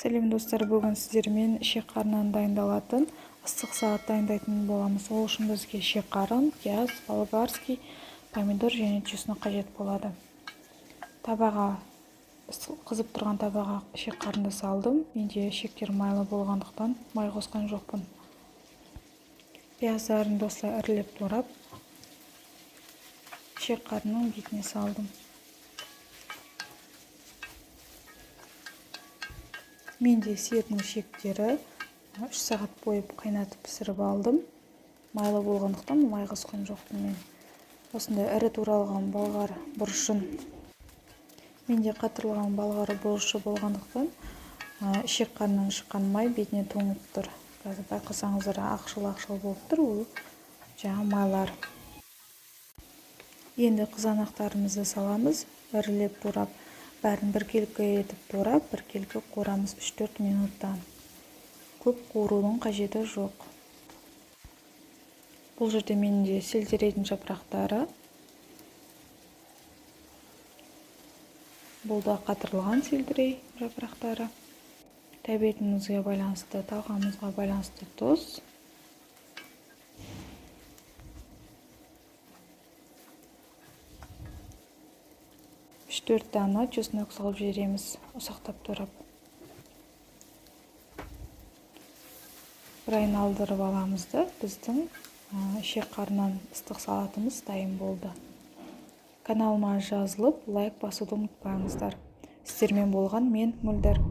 Сәлем достар, бүгін сіздермен ішек-қарыннан дайындалатын ыстық салат дайындайтын боламыз. Ол үшін бізге ішек-қарын, пияз, болгарский, помидор және чеснок қажет болады. Табаға, қызып тұрған табаға ішек-қарынды салдым. Менде ішектер майлы болғандықтан май қосқан жоқпын. Пияздарын осылай ірілеп турап, ішек-қарынның бетіне салдым. Менде сиырдың ішектері 3 сағат бойы қайнатып пісіріп алдым. Майлы болғандықтан май қосқан жоқпын мен. Осындай ірі туралған болгар бұрышын. Менде қатырылған болгар бұрышы болғандықтан ішек-қарыннан шыққан май бетіне тоңып тұр. Қазір байқасаңыздар ақшыл-ақшыл болып тұр, ол жаңа майлар. Енді қызанақтарымызды саламыз, ірілеп турап. Бәрін біркелкі етіп турап, біркелкі қуырамыз 3-4 минуттан. Көп қуырудың қажеті жоқ. Бұл жерде менде сельдерейдің жапырақтары. Бұл да қатырылған сельдерей жапырақтары. Тәбетімізге байланысты, талғамымызға байланысты тұз. Үш-төрт дана чеснок салып жібереміз, ұсақтап турап. Бір айналдырып аламызды. Біздің ішек-қарыннан ыстық салатымыз дайын болды. Каналыма жазылып, лайк басуды ұмытпаңыздар. Сіздермен болған мен Мөлдір.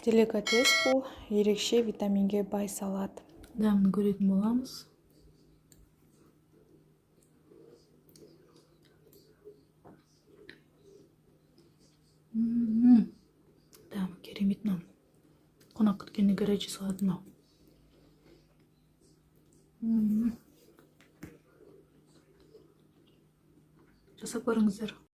Деликатес бұл, ерекше витаминге бай салат. Дәмін көретін боламыз. Дәмі керемет мынау. Қонақ күткенде горячий салат мынау. Жасап көріңіздер.